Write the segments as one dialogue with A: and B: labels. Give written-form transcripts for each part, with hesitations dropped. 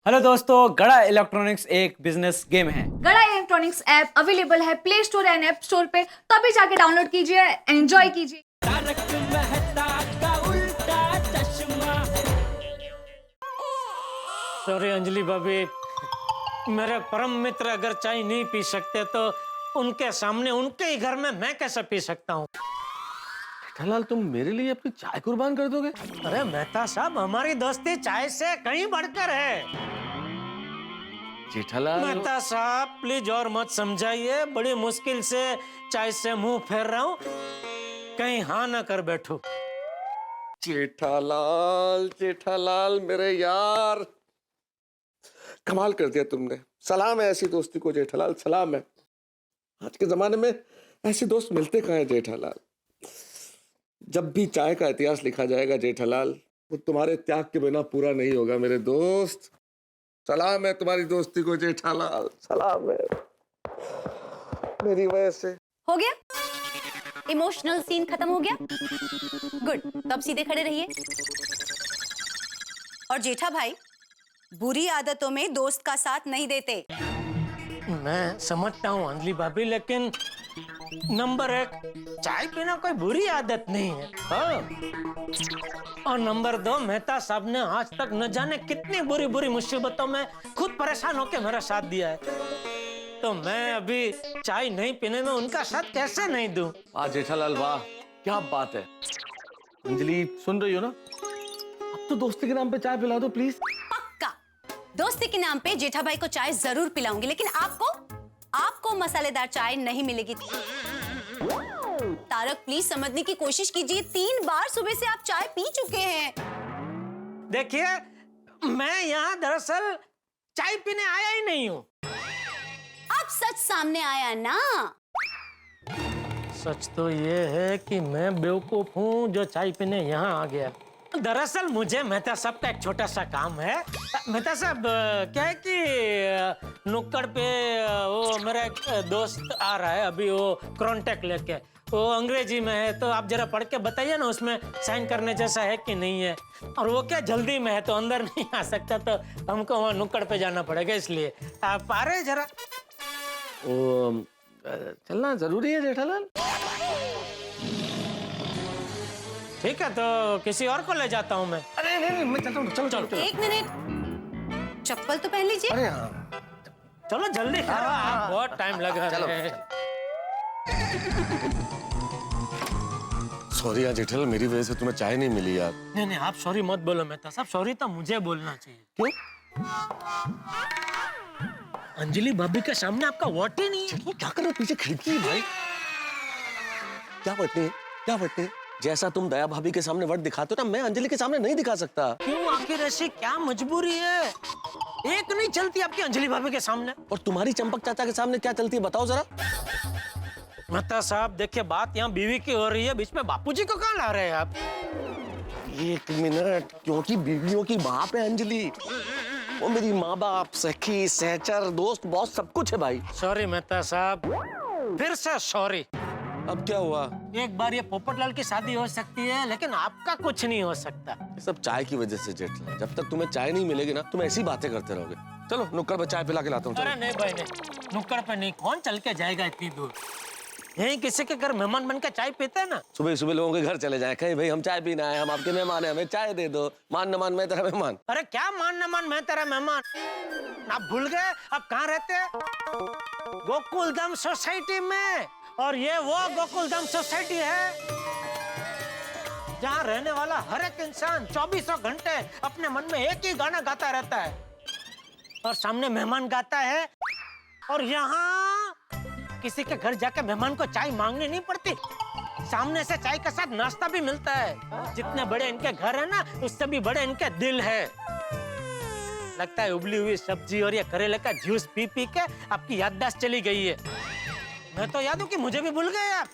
A: Hello दोस्तों, गड़ा electronics एक बिजनेस गेम है।
B: गड़ा इलेक्ट्रॉनिक्स ऐप अवेलेबल है play store and app store पे, तभी जाके डाउनलोड कीजिए, एंजॉय कीजिए।
C: सॉरी अंजलि भाभी, मेरे परम मित्र अगर चाय नहीं पी सकते तो उनके सामने उनके ही घर में मैं कैसे पी सकता हूँ।
D: जेठालाल, तुम मेरे लिए अपनी चाय कुर्बान कर दोगे?
C: अरे मेहता साहब, हमारी दोस्ती चाय से कहीं बढ़कर है।
D: जेठालाल,
C: मेहता साहब प्लीज और मत समझाइए, बड़ी मुश्किल से चाय से मुंह फेर रहा हूँ, कहीं हाँ ना कर बैठो।
D: जेठालाल, जेठालाल मेरे यार, कमाल कर दिया तुमने। सलाम है ऐसी दोस्ती को जेठालाल, सलाम है। आज के जमाने में ऐसे दोस्त मिलते कहाँ हैं जेठालाल। जब भी चाय का इतिहास लिखा जाएगा जेठालाल, वो तुम्हारे त्याग के बिना पूरा नहीं होगा मेरे दोस्त। सलाम है तुम्हारी दोस्ती को जेठालाल, सलाम है। मेरी वजह से
E: हो गया, इमोशनल सीन खत्म हो गया। गुड, तब सीधे खड़े रहिए। और जेठा भाई, बुरी आदतों में दोस्त का साथ नहीं देते।
C: मैं समझता हूँ अंजलि भाभी, लेकिन नंबर एक, चाय पीना कोई बुरी आदत नहीं है। हाँ। और नंबर दो, मेहता साहब ने आज तक न जाने कितनी बुरी बुरी मुसीबतों में खुद परेशान होकर मेरा साथ दिया है, तो मैं अभी चाय नहीं पीने में उनका साथ कैसे नहीं दूं?
D: वाह जेठालाल, वाह क्या बात है। अंजलि सुन रही हो ना? अब तो दोस्ती के नाम पे चाय पिला दो प्लीज।
E: पक्का दोस्ती के नाम पे जेठा भाई को चाय जरूर पिलाऊंगी, लेकिन आपको मसालेदार चाय नहीं मिलेगी। तारक प्लीज समझने की कोशिश कीजिए, 3 बार सुबह से आप चाय पी चुके हैं।
C: देखिए, मैं यहाँ दरअसल चाय पीने आया ही नहीं हूँ।
E: अब सच सामने आया ना।
C: सच तो ये है कि मैं बेवकूफ हूँ जो चाय पीने यहाँ आ गया। दरअसल मुझे मेहता साहब का एक छोटा सा काम है। मेहता साहब, क्या है कि नुक्कड़ पे वो मेरा एक दोस्त आ रहा है अभी, वो कॉन्टेक्ट लेके, वो अंग्रेजी में है, तो आप जरा पढ़ के बताइए ना उसमें साइन करने जैसा है कि नहीं है। और वो क्या जल्दी में है तो अंदर नहीं आ सकता, तो हमको वहाँ नुक्कड़ पे जाना पड़ेगा, इसलिए आप आ रहे जरा।
D: चलना जरूरी है जेठालाल।
C: ठीक है, तो किसी और को ले जाता हूँ मैं।
D: अरे नहीं, मैं चलता हूँ। चलो चलो चलो।
E: 1 मिनट, चप्पल तो पहन लीजिए।
D: अरे हाँ,
C: चलो जल्दी करो, आप बहुत टाइम लगा
D: चलो।
C: रहे हैं।
D: सॉरी यार जेठालाल, मेरी वजह से तुम्हें चाय नहीं मिली यार।
C: नहीं नहीं, आप सॉरी मत बोलो मेहता साहब, सॉरी तो मुझे बोलना चाहिए।
D: क्यों?
C: अंजलि भाभी के सामने आपका वोट ही नहीं है।
D: वो क्या कर रहे हो पीछे खिड़की है भाई? क्या बटने, क्या बटने? जैसा तुम दया भाभी के सामने वट दिखाते हो ना, मैं अंजलि के सामने नहीं दिखा सकता।
C: क्यों, आखिर ऐसी क्या मजबूरी है? एक नहीं चलती आपकी अंजलि भाभी के सामने।
D: और तुम्हारी चंपक चाचा के सामने क्या चलती है बताओ जरा।
C: मेहता साहब देखिए, बात यहाँ बीवी की हो रही है, बीच में बापूजी को कहाँ ला रहे हैं आप?
D: 1 मिनट, क्योंकि बीवियों की बाप है अंजलि। वो मेरी माँ बाप, सखी, सहचर, दोस्त, बॉस, सब कुछ है भाई।
C: सॉरी मेहता साहब, फिर से सॉरी।
D: अब क्या हुआ?
C: एक बार ये पोपटलाल की शादी हो सकती है, लेकिन आपका कुछ नहीं हो सकता।
D: ये सब चाय की वजह से जेठलाल। जब तक तुम्हें चाय नहीं मिलेगी ना, तुम ऐसी बातें करते रहोगे। चलो नुक्कड़ पे चाय पिला के लाता हूँ।
C: अरे नहीं भाई नहीं, नुक्कड़ पे नहीं, कौन चल के जाएगा इतनी दूर? यहीं किसी के घर मेहमान बनकर चाय पीते हैं ना।
D: सुबह सुबह लोगों के घर चले जाए, कहीं भाई हम चाय पीना है, हम आपके मेहमान हैं, हमें चाय दे दो। मान न मान मैं तेरा मेहमान।
C: अरे क्या मान न मान, मैं तेरा मेहमान? आप भूल गए आप कहाँ रहते हैं? गोकुलधाम सोसाइटी में। और ये वो गोकुलधाम सोसाइटी है जहाँ रहने वाला हर एक इंसान 24 घंटे अपने मन में एक ही गाना गाता रहता है, और सामने मेहमान गाता है। और यहाँ किसी के घर जाके मेहमान को चाय मांगनी नहीं पड़ती, सामने से चाय के साथ नाश्ता भी मिलता है। जितने बड़े इनके घर है ना, उससे भी बड़े इनके दिल है। लगता है उबली हुई सब्जी और ये करेले का जूस पी पी के आपकी याददाश्त चली गई है। मैं तो याद हूँ कि मुझे भी भूल गए आप।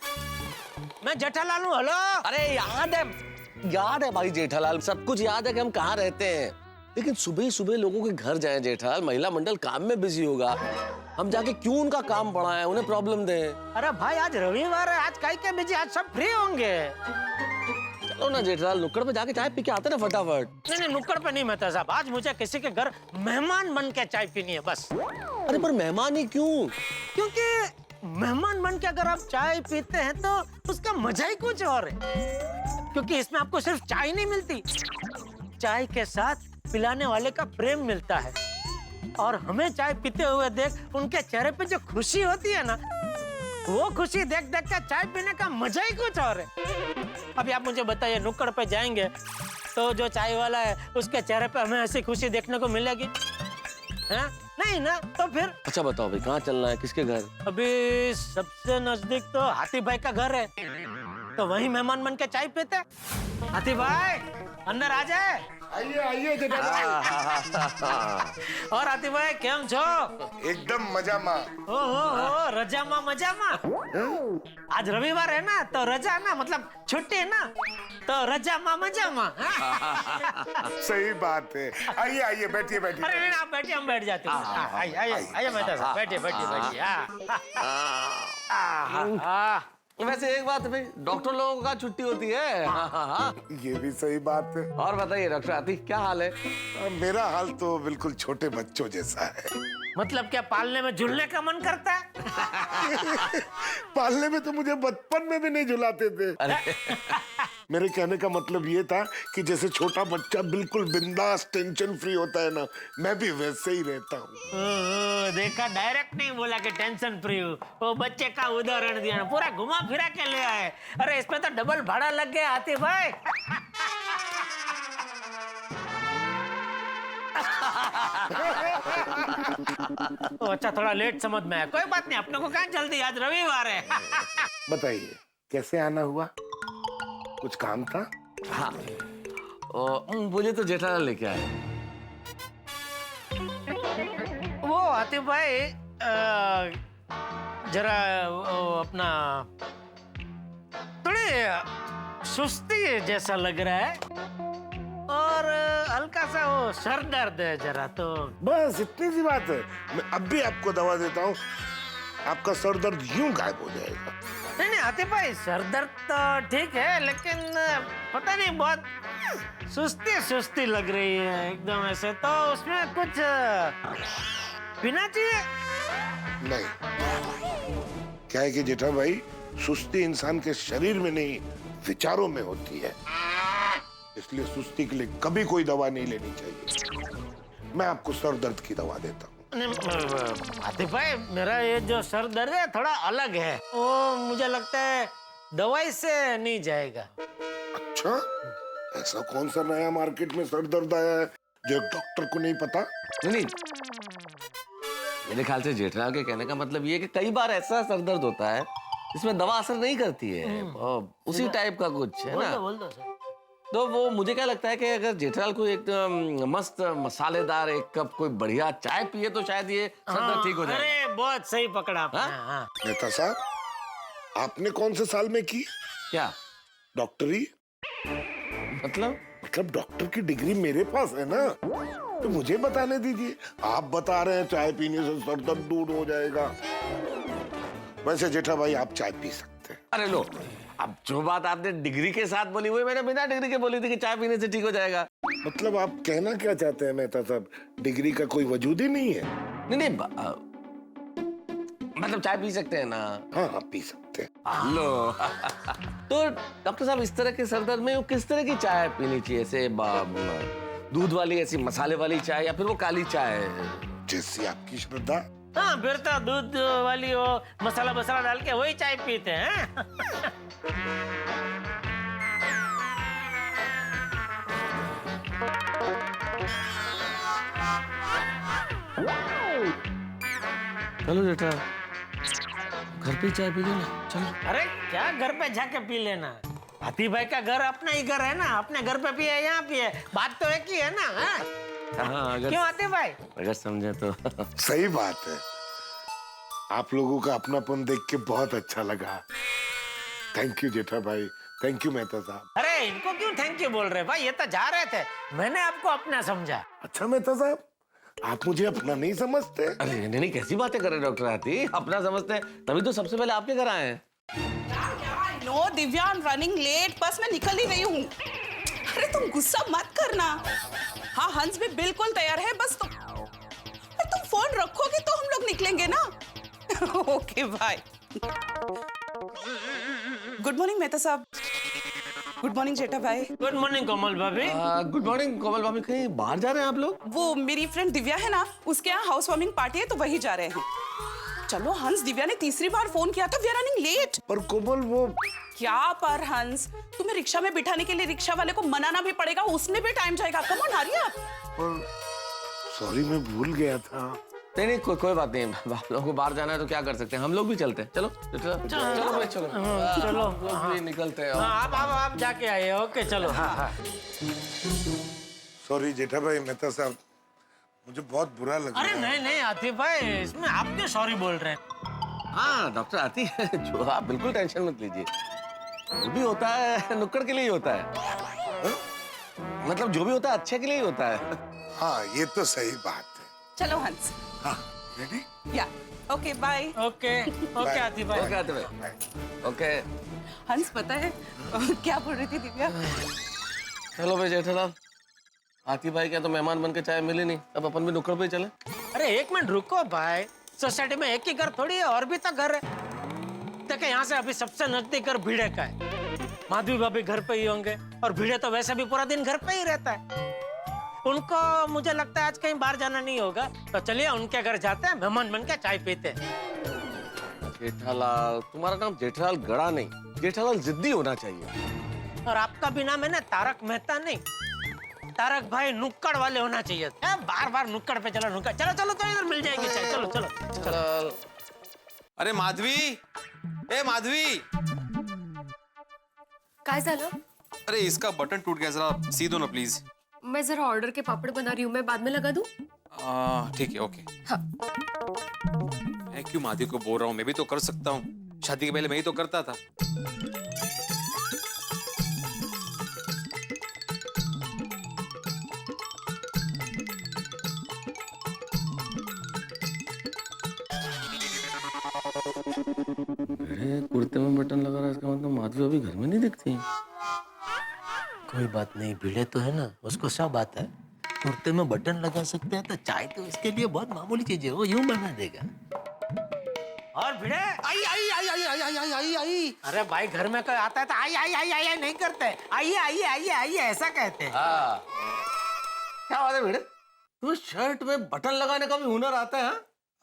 C: मैं जेठालाल हूँ। हेलो।
D: अरे याद है भाई जेठालाल, सब कुछ याद है कि हम कहाँ रहते हैं। लेकिन सुबह सुबह लोगों के घर जाएं जेठालाल, महिला मंडल काम में बिजी होगा। हम जाके क्यों उनका काम बढ़ाएं, उन्हें प्रॉब्लम दें?
C: अरे भाई आज रविवार है, आज काहे के बिजी, आज सब फ्री होंगे।
D: चलो ना जेठालाल, नुक्कड़ पे जाके चाय पी के आते ना फटाफट।
C: नहीं नहीं, नुक्कड़ पे नहीं मेहता साहब, आज मुझे किसी के घर मेहमान बन के चाय पीनी है बस।
D: अरे पर मेहमान ही क्यों?
C: क्योंकि मेहमान बन के अगर आप चाय पीते हैं तो उसका मजा ही कुछ और है। क्योंकि इसमें आपको सिर्फ चाय नहीं मिलती, चाय के साथ पिलाने वाले का प्रेम मिलता है। और हमें चाय पीते हुए देख उनके चेहरे पे जो खुशी होती है ना, वो खुशी देख देख कर चाय पीने का मजा ही कुछ और है। अभी आप मुझे बताइए, नुक्कड़ पे जाएंगे तो जो चाय वाला है उसके चेहरे पे हमें ऐसी खुशी देखने को मिलेगी? हैं? नहीं ना, तो फिर
D: अच्छा बताओ भाई, कहाँ चलना है, किसके घर?
C: अभी सबसे नजदीक तो हाथी भाई का घर है, तो वहीं मेहमान बन के चाय पीते। हाथी भाई अंदर आ जाए।
F: आइए आइए जेठालाल।
C: और हाथी भाई केम छो?
F: एकदम मजामा।
C: ओ रजामा मजामा। आज रविवार है ना, तो रजा ना मतलब छुट्टी है ना, तो रजामा मजामा।
F: सही बात है। आइए आइए, बैठिए बैठिए।
C: अरे नहीं, आप बैठिए, हम बैठ जाते हैं। आइए आइए आइए मेहता साहब, बैठिए बैठिए बैठिए।
D: वैसे एक बात है भाई, डॉक्टर लोगों का छुट्टी होती है। हाँ।
F: ये भी सही बात है।
D: और बताइए डॉक्टर आती, क्या हाल है?
F: मेरा हाल तो बिल्कुल छोटे बच्चों जैसा है।
C: मतलब क्या पालने में झूलने का मन करता है?
F: पालने में तो मुझे बचपन में भी नहीं झुलाते थे। मेरे कहने का मतलब ये था कि जैसे छोटा बच्चा बिल्कुल बिंदास टेंशन फ्री होता है ना, मैं भी वैसे ही रहता हूँ।
C: देखा, डायरेक्ट नहीं बोला कि टेंशन फ्री हूँ, वो बच्चे का उदाहरण दिया ना, पूरा घुमा फिरा के ले आए। अरे इसमें तो डबल भाड़ा लग गया हाथी भाई। अच्छा थोड़ा लेट समझ में आया, कोई बात नहीं, अपने को कहाँ जल्दी, आज रविवार है।
F: बताइए कैसे आना हुआ? कुछ काम था?
D: हाँ, मुझे तो जेठालाल लेके आए।
C: वो हाथी भाई जरा अपना थोड़ी सुस्ती जैसा लग रहा है और हल्का सा वो सर दर्द है जरा, तो
F: बस इतनी सी बात है। मैं अब भी आपको दवा देता हूँ, आपका सर दर्द यूं गायब हो जाएगा।
C: नहीं नहीं हाथी भाई, सर दर्द तो ठीक है, लेकिन पता नहीं बहुत सुस्ती सुस्ती लग रही है एकदम ऐसे, तो उसमें कुछ पीना चाहिए।
F: नहीं, क्या है कि जेठा भाई, सुस्ती इंसान के शरीर में नहीं विचारों में होती है, इसलिए सुस्ती के लिए कभी कोई दवा नहीं लेनी चाहिए। मैं आपको सर दर्द की दवा देता हूँ।
C: हाथी भाई, मेरा ये जो सर दर्द है थोड़ा अलग है, वो मुझे लगता है दवाई से नहीं जाएगा।
F: अच्छा, ऐसा कौन सा नया मार्केट में सर दर्द आया है जो एक डॉक्टर को नहीं पता?
D: नहीं, मेरे ख्याल से जेठालाल के कहने का मतलब ये है कि कई बार ऐसा सर दर्द होता है इसमें दवा असर नहीं करती है, उसी टाइप का कुछ है ना।
C: बोल दो सर।
D: तो वो मुझे क्या लगता है कि अगर जेठालाल को एक मस्त मसालेदार एक कप कोई बढ़िया चाय पिए तो शायद ये सर दर्द ठीक हो जाए।
C: अरे बहुत सही पकड़ा आपने। हाँ।
F: नेता साहब, आपने कौन से साल में की
D: क्या
F: डॉक्टरी?
D: मतलब
F: डॉक्टर की डिग्री मेरे पास है ना, तो मुझे बताने दीजिए। आप बता रहे हैं चाय पीने से सर दर्द दूर हो जाएगा। वैसे जेठा भाई, आप चाय पी सकते हैं।
D: अरे लो, अब जो बात आपने डिग्री के साथ बोली वही मैंने बिना डिग्री के बोली थी कि चाय पीने से ठीक हो जाएगा।
F: मतलब आप कहना क्या चाहते हैं मेहता साहब, डिग्री का कोई वजूद ही नहीं है?
D: नहीं, मतलब चाय पी सकते हैं ना?
F: हाँ हाँ, पी सकते हैं।
D: लो तो डॉक्टर साहब, इस तरह के सर दर्द में किस तरह की चाय पीनी चाहिए? ऐसे दूध वाली, ऐसी मसाले वाली चाय, या फिर वो काली चाय?
F: जैसी आपकी श्रद्धा।
C: हाँ, फिर तो दूध वाली वो मसाला मसाला डाल के वही चाय पीते हैं।
D: चलो जेठा, घर पे चाय पी लेना, चलो।
C: अरे क्या घर पे जाके पी लेना, हाथी भाई का घर अपना ही घर है ना, अपने घर पे पिए यहाँ पिए, बात तो एक ही है ना।
D: हाँ,
C: क्यों हाथी भाई?
D: अगर समझे तो।
F: सही बात है। आप लोगों का अपनापन देख के बहुत अच्छा लगा। थैंक यू जेठा भाई, थैंक यू मेहता साहब।
C: अरे इनको क्यों थैंक यू बोल रहे भाई, ये तो जा रहे थे, मैंने आपको अपना समझा।
F: अच्छा मेहता साहब, आप मुझे अपना नहीं समझते?
D: अरे नहीं, कैसी बातें कर रहे डॉक्टर हाथी, अपना समझते हैं तभी तो सबसे पहले आपके घर आए हैं।
G: No Divya, I am running late, बस मैं निकल ही रही हूँ। अरे तुम गुस्सा मत करना। हाँ हंस भी बिल्कुल तैयार है, बस तुम फोन रखोगे तो हम लोग निकलेंगे ना। Okay bye. Good morning Mehta साहब। गुड मॉर्निंग जेठा भाई।
C: गुड मॉर्निंग कोमल भाभी।
D: गुड मॉर्निंग कोमल भाभी, कहीं बाहर जा रहे हैं आप लोग?
G: वो मेरी फ्रेंड दिव्या है ना, उसके यहाँ हाउस वार्मिंग पार्टी है तो वही जा रहे हैं। चलो हंस, दिव्या ने तीसरी बार फोन किया था, वी आर रनिंग लेट।
D: पर कोमल वो
G: क्या पर हंस, तुम्हें रिक्शा में बिठाने के लिए रिक्शा वाले को मनाना भी पड़ेगा, उसमें भी टाइम जाएगा। Come on hurry up.
F: पर सॉरी, मैं भूल गया था।
D: नहीं कोई बात नहीं, आप लोगों को बाहर जाना है तो क्या कर सकते हैं, हम लोग भी चलते हैं। चलो भाई चलो।
C: चलो
D: भी निकलते हैं।
C: आप जाके आइए। ओके चलो।
F: सॉरी जेठा भाई, मेहता साहब, मुझे बहुत बुरा लग रहा
C: अरे
F: है।
C: नहीं आतिफ भाई, इसमें आप क्यों सॉरी बोल रहे हैं?
D: हाँ डॉक्टर आती है जो, आप बिल्कुल टेंशन मत लीजिए। जो भी होता है नुक्कड़ के लिए ही होता है। हा? मतलब जो भी होता है अच्छे के लिए ही होता है।
F: हाँ ये तो सही बात है।
G: चलो हंस।
F: हाँ रेडी?
G: या ओके बाय।
C: ओके आतिफ भाई।
D: ओके आते भाई। ओके
G: हंस पता है क्या बोल रही थी दिव्या?
D: चलो भाई जेठालाल, आती भाई क्या तो मेहमान बन के चाय मिली नहीं, अब अपन भी नुक्कड़ पे ही चले।
C: अरे एक मिनट रुको भाई, सोसाइटी में एक ही घर थोड़ी है, और भी तो घर है। देखिए यहाँ से अभी सबसे नजदीक घर भिड़े का है। माधवी भाभी घर पे ही होंगे, और भिड़े तो वैसे भी पूरा दिन घर पे ही रहता है। उनको मुझे लगता है आज कहीं बाहर जाना नहीं होगा, तो चलिए उनके घर जाते हैं, मेहमान बन के चाय पीते हैं।
D: जेठालाल, तुम्हारा नाम जेठालाल गड़ा नहीं, जेठालाल जिद्दी होना चाहिए।
C: और आपका भी नाम है ना तारक मेहता नहीं, तारक भाई नुक्कड़ वाले होना चाहिए। बार बार नुक्कड़ पे चलो, नुक्कड़ चलो तो इधर मिल जाएगी चाय। चलो।
H: अरे माधवी, ए माधवी,
I: काय झालं?
H: अरे इसका बटन टूट गया, जरा सी दो ना प्लीज।
I: मैं जरा ऑर्डर के पापड़ बना रही हूँ, मैं बाद में लगा दूँ?
H: ठीक है ओके।
I: हाँ।
H: मैं क्यों माधवी को बोल रहा हूँ, मैं भी तो कर सकता हूँ, शादी के पहले मैं ही तो करता था।
D: कुर्ते में बटन लगा रहा है, इसका मतलब माधवी अभी घर में नहीं दिखती।
C: कोई बात नहीं, भिड़े तो है ना, उसको सब आता है। कुर्ते में बटन लगा सकते हैं तो चाय तो इसके लिए बहुत मामूली चीज है, वो यूं बना देगा। और भिड़े आई। अरे भाई घर में कोई आता है तो आई नहीं करते, आइए ऐसा कहते हैं।
D: हाँ। क्या बात है भिड़े, तुम्हें शर्ट में बटन लगाने का भी हुनर आता है?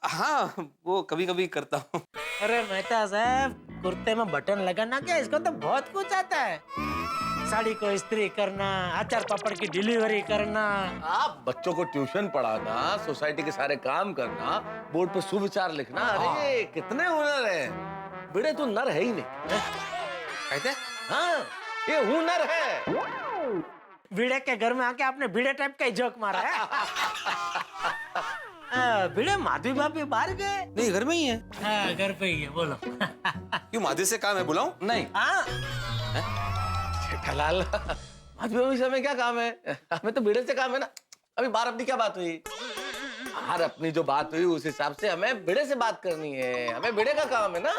H: हाँ वो कभी कभी करता हूँ।
C: अरे मेहता साहब, कुर्ते में बटन लगाना क्या, इसको तो बहुत कुछ आता है। साड़ी को इस्त्री करना, अचार पापड़ की डिलीवरी करना,
D: आप बच्चों को ट्यूशन पढ़ाना, सोसाइटी के सारे काम करना, बोर्ड पे सुविचार लिखना, अरे कितने हुनर है। भिड़े तू नर है ही नहीं।
H: कहते?
D: हाँ ये हुनर है।
C: भिड़े के घर में आके आपने भिड़े टाइप का ही जोक मारा है। भिड़े माधवी भाभी बाहर गए?
H: नहीं घर में ही है।
C: हाँ घर पे ही है, बोलो।
H: क्यों माधवी से काम है, बुलाऊं?
D: नहीं जेठालाल, माधवी से हमें क्या काम है, हमें तो भिड़े से काम है ना। अभी बाहर अपनी क्या बात हुई, बाहर अपनी जो बात हुई उस हिसाब से हमें भिड़े से बात करनी है, हमें भिड़े का काम है ना।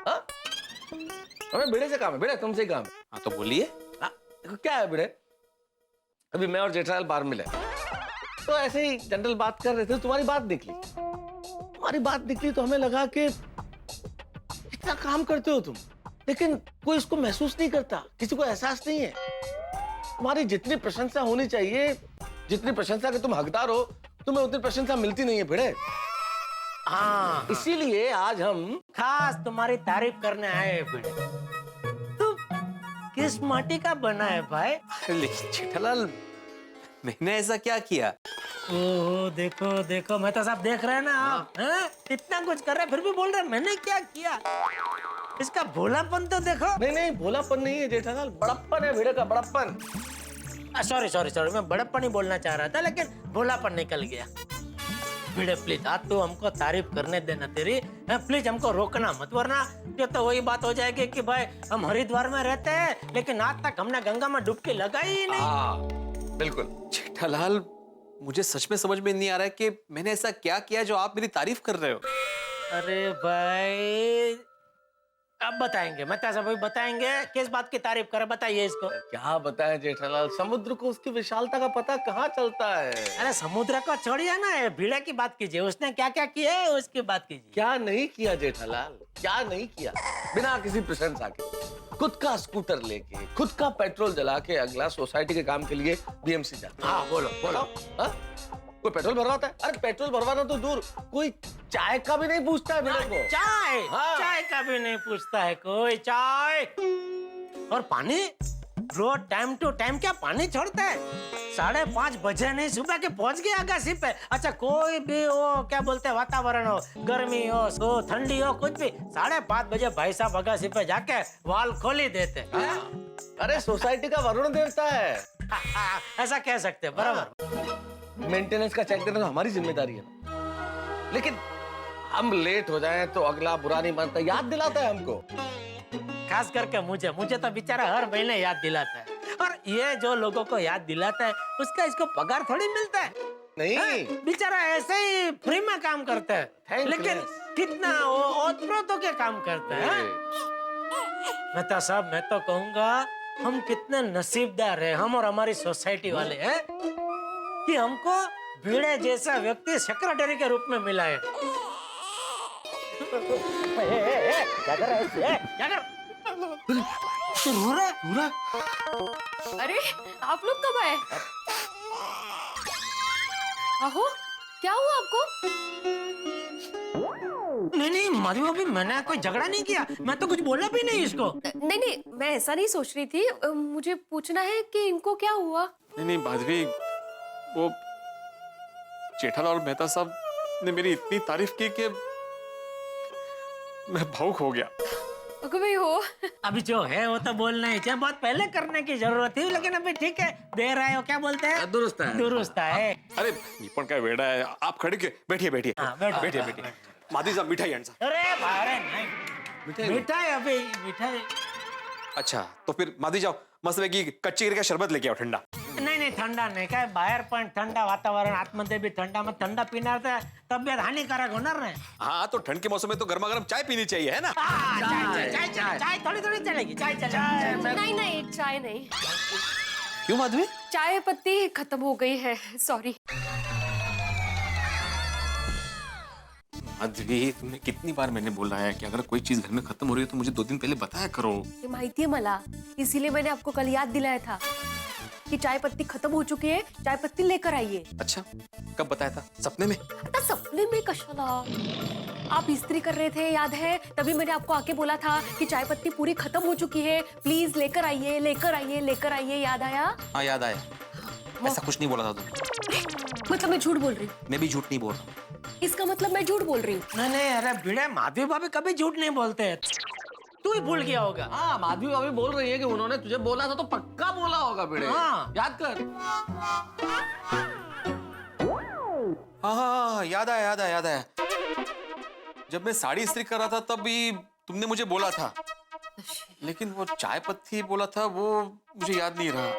D: हा? हमें भिड़े से काम है, भिड़े तुमसे काम है।
H: हाँ तो बोलिए।
D: देखो क्या है भिड़े, अभी मैं और जेठालाल बाहर मिले तो ऐसे ही जनरल बात कर रहे थे, तुम्हारी बात निकली। तुम्हारी बात निकली तो हमें लगा कि इतना काम करते हो तुम, लेकिन कोई इसको महसूस नहीं करता, किसी को एहसास नहीं है। तुम्हारी जितनी प्रशंसा होनी चाहिए, जितनी प्रशंसा के तुम हकदार हो, तुम्हें उतनी प्रशंसा मिलती नहीं है भिड़े।
C: हाँ
D: इसीलिए आज हम
C: खास तुम्हारी तारीफ करने आए हैं भिड़े। तू किस माटी का बना है भाई?
H: जेठालाल, मैंने ऐसा क्या किया?
C: ओहो देखो मेहता साहब देख रहे हैं ना आप, हैं? इतना कुछ कर रहे हैं फिर भी बोल रहे हैं मैंने क्या किया। इसका भोलापन तो देखो।
D: नहीं भोलापन नहीं है जेठालाल, बड़प्पन है भिड़े का, बड़प्पन।
C: सॉरी मैं बड़प्पन ही बोलना चाह रहा था, लेकिन भोलापन निकल गया। भिड़े प्लीज आज तो हमको तारीफ करने देना तेरी, प्लीज हमको रोकना मत, वरना ये तो वही बात हो जाएगी कि भाई हम हरिद्वार में रहते हैं लेकिन आज तक हमने गंगा में डुबकी लगाई ही नहीं।
D: बिल्कुल।
H: जेठालाल, मुझे सच में समझ में नहीं आ रहा है कि मैंने ऐसा क्या किया जो आप मेरी तारीफ कर रहे हो।
C: अरे भाई अब बताएंगे मेहता साहब अभी बताएंगे। किस बात की तारीफ करें बताइए इसको।
D: क्या बताएं जेठालाल, समुद्र को उसकी विशालता का पता कहाँ चलता है।
C: अरे समुद्र को छोड़िए ना, ये भिड़े की बात कीजिए। उसने क्या क्या किया है उसकी बात कीजिए।
D: क्या नहीं किया जेठालाल, क्या नहीं किया। बिना किसी प्रशंसा के खुद का स्कूटर लेके, खुद का पेट्रोल जला के अगला सोसाइटी के काम के लिए बीएमसी जाता है।
C: हाँ बोलो बोलो।
D: हाँ? कोई पेट्रोल भरवाता है? अरे पेट्रोल भरवाना तो दूर, कोई चाय का भी नहीं पूछता है मेरे को।
C: चाय
D: हाँ।
C: चाय का भी नहीं पूछता है कोई। चाय और पानी रोज टाइम टू टाइम क्या पानी छोड़ता है? 5:30 बजे नहीं सुबह के पहुंच गया अगासी पे। अच्छा कोई भी हो, क्या बोलते हैं, वातावरण हो, गर्मी हो ठंडी हो, कुछ भी 5:30 बजे भाई साहब अगासी पे जाके वाल खोली देते हैं।
D: अरे सोसाइटी का वरुण देवता है।
C: ऐसा कह सकते हैं, बराबर।
D: मेंटेनेंस का चेक देना तो हमारी जिम्मेदारी है ना। लेकिन हम लेट हो जाएं तो अगला बुरा नहीं मानता, याद दिलाता है हमको।
C: खास करके मुझे तो बेचारा हर महीने याद दिलाता है। और ये जो लोगों को याद दिलाता है उसका इसको पगार थोड़ी मिलता है।
D: नहीं,
C: बेचारा ऐसे ही फ्री में काम करता है।
D: Thankless।
C: लेकिन कितना वो ओतप्रोतों के काम करता है। मेहता साहब मैं तो कहूँगा हम कितने नसीबदार हैं, हम और हमारी सोसाइटी वाले हैं, कि हमको भिड़े जैसा व्यक्ति सेक्रेटरी के रूप में मिला है। क्या कर रहा है? क्या कर? तू रो रहा?
I: अरे आप लोग कब आए? आहो क्या हुआ आपको?
C: नहीं माधवी भाभी, मैंने कोई झगड़ा नहीं किया, मैं तो कुछ बोला भी नहीं इसको।
I: नहीं मैं ऐसा नहीं सोच रही थी। मुझे पूछना है कि इनको क्या हुआ?
H: नहीं माधवी, वो जेठालाल और मेहता साहब ने मेरी इतनी तारीफ की कि मैं भावुक हो गया।
I: अगर भाई हो
C: अभी जो है वो तो बोलना ही चाहिए, बहुत पहले करने की जरूरत थी, लेकिन अभी ठीक है, दे रहे हो, क्या बोलते हैं,
D: दुरुस्त है।
C: दुरुस्त है।
H: अरे निपण का वेड़ा है, आप खड़े के बैठिए बैठिए
C: हाँ, बैठो,
H: बैठिए
C: बैठो,
H: बैठिए। माधवी साहब मिठाई आंट साहब।
C: अरे बाहर नहीं, मिठाई अभी मिठाई।
H: अच्छा तो फिर माधवी जाओ, मसले की कच्ची का शरबत लेके आओ ठंडा।
C: नहीं ठंडा नहीं, काय बाहेर पण ठंडा वातावरण, आतमध्ये भी ठंडा, मग ठंडा पिणार तर तब्येत हानिकारक होणार नाही।
H: हाँ तो ठंड के मौसम में तो गर्मा गर्म चाय पीनी चाहिए है ना।
C: चाय थोड़ी थोड़ी चलेगी, चाय चलेगी।
I: नहीं चाय नहीं,
H: क्यों माधवी?
I: चाय पत्ती खत्म हो गई है, सॉरी।
H: माधवी तुमने कितनी बार मैंने बोला है कि अगर कोई चीज घर में खत्म हो रही है तो मुझे 2 दिन पहले बताया करो।
I: ये माहिती है मला, इसीलिए मैंने आपको कल याद दिलाया था कि चाय पत्ती खत्म हो चुकी है, चाय पत्ती लेकर आइए।
H: अच्छा कब बताया था? सपने में?
I: आता सपने में कशाला? आप इस्त्री कर रहे थे याद है, तभी मैंने आपको आके बोला था कि चाय पत्ती पूरी खत्म हो चुकी है, प्लीज लेकर आइए लेकर आइए लेकर आइए, याद आया?
H: हाँ याद आया। ऐसा कुछ नहीं बोला था तुमने।
I: मतलब मैं झूठ बोल रही हूँ?
H: मैं भी झूठ नहीं बोल रहा।
I: इसका मतलब मैं झूठ बोल रही हूँ?
C: नहीं अरे भिड़े, माधवी भाभी कभी झूठ नहीं बोलते हैं, तू ही भूल गया होगा।
D: हाँ माधवी भाभी बोल रही है कि उन्होंने तुझे बोला था तो पक्का बोला होगा बेटे।
C: हाँ।
D: याद कर।
H: हाँ याद आया। जब मैं साड़ी इस्त्री कर रहा था तब भी तुमने मुझे बोला था, लेकिन वो चाय पत्ती बोला था वो मुझे याद नहीं रहा।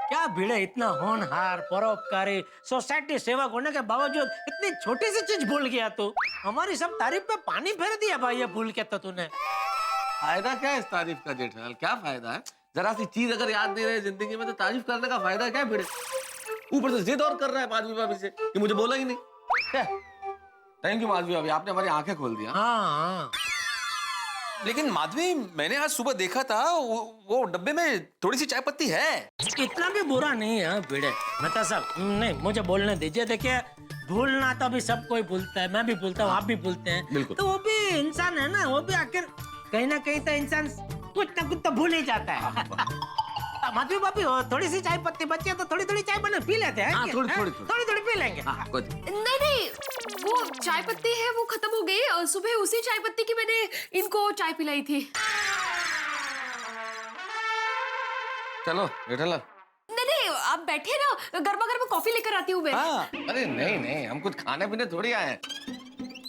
C: क्या भिड़े, इतना होनहार परोपकारी सोसाइटी सेवक होने के बावजूद इतनी छोटी सी चीज भूल गया तू। हमारी सब तारीफ पे पानी फेर दिया भाई ये भूल के तो तूने।
D: फायदा क्या है इस तारीफ का जेठालाल, क्या फायदा है? जरा सी चीज अगर याद नहीं रहे जिंदगी में तो तारीफ करने का फायदा क्या भिड़े? ऊपर से जिद और कर रहा है माधवी भाभी से कि मुझे बोला ही नहीं। थैंक यू माधवी भाभी, आपने हमारी आंखें खोल दिया।
C: हाँ
H: लेकिन माधवी मैंने आज सुबह देखा था वो डब्बे में थोड़ी सी चाय पत्ती है।
C: इतना भी बुरा नहीं है भिड़े। मेहता साहब नहीं, मुझे बोलने दीजिए। देखिए भूलना तो अभी सब कोई भूलता है, मैं भी भूलता हूँ, आप भी भूलते हैं, तो वो भी इंसान है ना, वो भी आखिर कहीं ना कहीं तो इंसान कुछ ना कुछ तो भूल ही जाता है। माधवी भाभी थोड़ी सी चाय पत्ती बची है तो थोड़ी थोड़ी चाय बना पी लेते हैं। थोड़ी पी लेंगे।
I: नहीं वो चाय पत्ती है वो खत्म हो गई, सुबह उसी चाय पत्ती की मैंने इनको चाय पिलाई थी।
D: चलो जेठालाल।
I: नहीं आप बैठे ना, गर्मा गर्म कॉफी लेकर आती हूँ मैं।
D: हाँ। अरे नहीं हम कुछ खाने पीने थोड़ी आए हैं,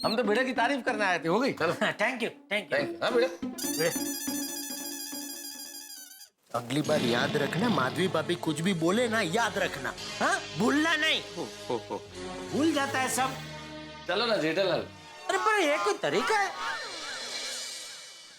D: हम तो भिड़े की तारीफ करने आए थे। हो गई? चलो
C: थैंक यू।
D: हाँ भिड़े।
C: अगली बार याद रखना, माधवी भाभी कुछ भी बोले ना याद रखना, हाँ भूलना नहीं। भूल जाता है सब।
D: चलो ना जेठालाल।
C: अरे पर ये कोई तरीका है?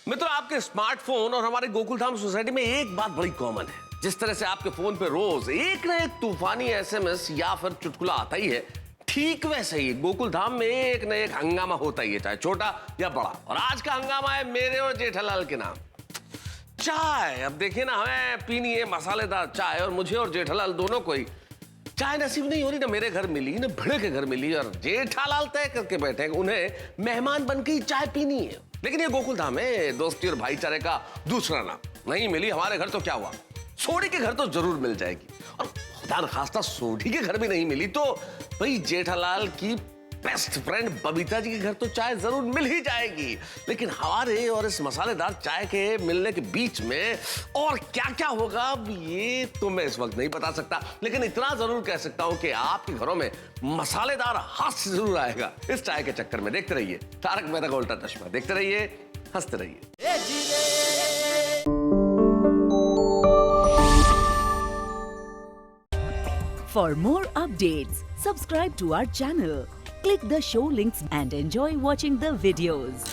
D: मित्रों, आपके स्मार्टफोन और हमारे गोकुलधाम सोसाइटी में एक बात बड़ी कॉमन है। जिस तरह से आपके फोन पे रोज एक ना एक तूफानी एसएमएस या फिर चुटकुला आता ही है, ठीक वैसे ही गोकुलधाम में एक ना एक हंगामा होता ही है, चाहे छोटा या बड़ा। और आज का हंगामा है मेरे और जेठालाल के नाम, चाय। अब देखिए ना, हमें पीनी है मसालेदार चाय और मुझे और जेठालाल दोनों को ही चाय नसीब नहीं हो रही। ना मेरे घर मिली, ना भिड़े के घर मिली, और जेठालाल तय करके बैठे हैं उन्हें मेहमान बन के ही चाय पीनी है। लेकिन ये गोकुलधाम है दोस्ती और भाईचारे का दूसरा नाम। नहीं मिली हमारे घर तो क्या हुआ, सोडी के घर तो जरूर मिल जाएगी। और खुदा न खास्ता सोडी के घर भी नहीं मिली तो भाई जेठालाल की बेस्ट फ्रेंड बबीता जी के घर तो चाय जरूर मिल ही जाएगी। लेकिन हमारे और इस मसालेदार चाय के मिलने के बीच में और क्या क्या होगा, ये तो मैं इस वक्त नहीं बता सकता। लेकिन इतना जरूर कह सकता हूं कि आपके घरों में मसालेदार हास्य जरूर आएगा इस चाय के चक्कर में। देखते रहिए तारक मेहता का उल्टा चश्मा, देखते रहिए, हंसते रहिए।
J: For more updates, subscribe to our channel, click the show links and enjoy watching the videos.